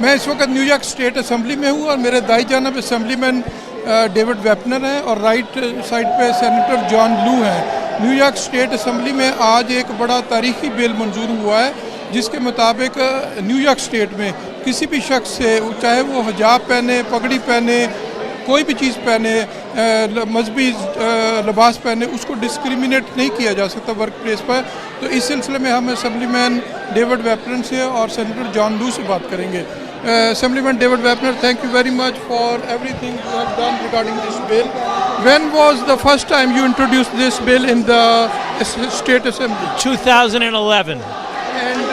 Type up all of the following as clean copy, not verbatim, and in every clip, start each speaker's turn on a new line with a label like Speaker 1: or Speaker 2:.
Speaker 1: मैं इस वक्त न्यूयॉर्क स्टेट असेंबली में हूँ और मेरे दाई जानब असेंबलीमैन डेविड वेपनर हैं और राइट साइड पे सेनेटर जॉन लू हैं। न्यूयॉर्क स्टेट असेंबली में आज एक बड़ा तारीखी बिल मंजूर हुआ है जिसके मुताबिक न्यूयॉर्क स्टेट में किसी भी शख्स से, चाहे वो हिजाब पहने, पगड़ी पहने, कोई भी चीज़ पहने, मजहबी लिबास पहने, उसको डिस्क्रिमिनेट नहीं किया जा सकता वर्क प्लेस पर। तो इस सिलसिले में हम असेंबलीमैन डेविड वेपनर से और सेनेटर जॉन लू से बात करेंगे। Assemblyman David Wapner, thank you very much for everything you have done regarding this bill. When was the first time you introduced this bill in the State Assembly?
Speaker 2: 2011.
Speaker 1: And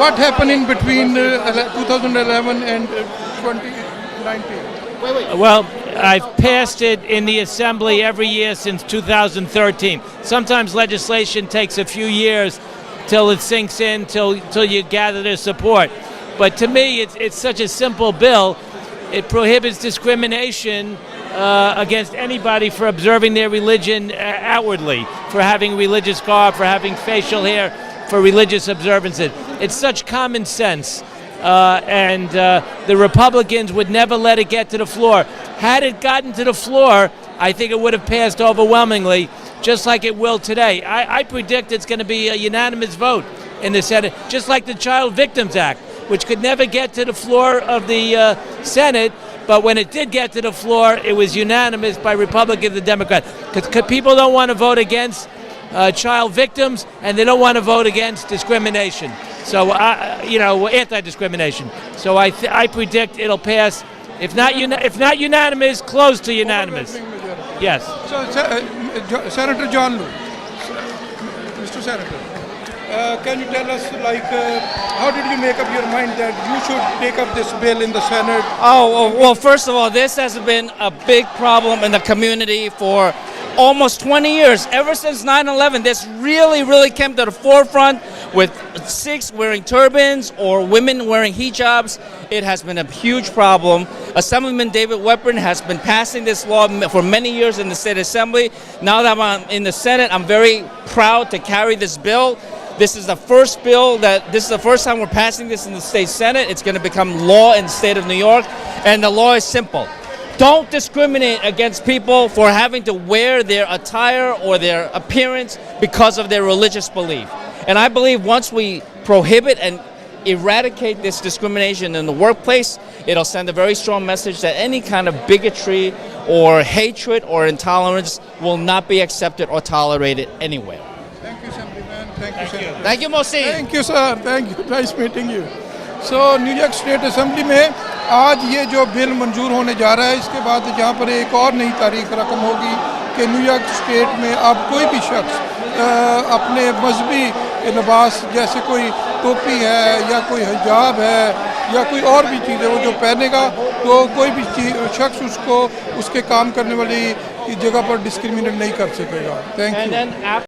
Speaker 1: what happened in between 2011 and 2019?
Speaker 2: Well, I've passed it in the Assembly every year since 2013. Sometimes legislation takes a few years till it sinks in, till you gather their support. But to me, it's such a simple bill. It prohibits discrimination against anybody for observing their religion outwardly, for having religious garb, for having facial hair, for religious observances. It's such common sense. And the Republicans would never let it get to the floor. Had it gotten to the floor, I think it would have passed overwhelmingly, just like it will today. I predict it's going to be a unanimous vote in the Senate, just like the Child Victims Act, which could never get to the floor of the Senate, but when it did get to the floor, it was unanimous by Republicans and Democrats. Because people don't want to vote against child victims, and they don't want to vote against discrimination. So, anti-discrimination. So I predict it'll pass, if not unanimous, close to unanimous. Yes.
Speaker 1: So, Senator John Lou, Mr. Senator. Can you tell us, how did you make up your mind that you should take up this bill in the Senate?
Speaker 3: Well, first of all, this has been a big problem in the community for almost 20 years. Ever since 9/11, this really came to the forefront with Sikhs wearing turbans or women wearing hijabs. It has been a huge problem. Assemblyman David Wapner has been passing this law for many years in the State Assembly. Now that I'm in the Senate, I'm very proud to carry this bill. This is the first time we're passing this in the state Senate. It's going to become law in the state of New York. And the law is simple. Don't discriminate against people for having to wear their attire or their appearance because of their religious belief. And I believe once we prohibit and eradicate this discrimination in the workplace, it'll send a very strong message that any kind of bigotry or hatred or intolerance will not be accepted or tolerated anywhere.
Speaker 1: Thank you, Assemblyman. Thank you, Senator.
Speaker 3: Thank you, Mohsin.
Speaker 1: Thank you, sir. Thank you. Nice meeting you. So, New York state assembly में आज ये जो bill मंजूर होने जा रहा है, इसके बाद जहाँ पर एक और नई तारीख रकम होगी कि न्यूयॉर्क स्टेट में अब कोई भी शख्स अपने मजहबी लिबास, जैसे कोई टोपी है या कोई हिजाब है या कोई और भी चीज़ है, वो जो पहनेगा तो कोई भी शख्स उसको उसके काम करने वाली जगह पर डिस्क्रिमिनेट नहीं कर सकेगा। Thank you.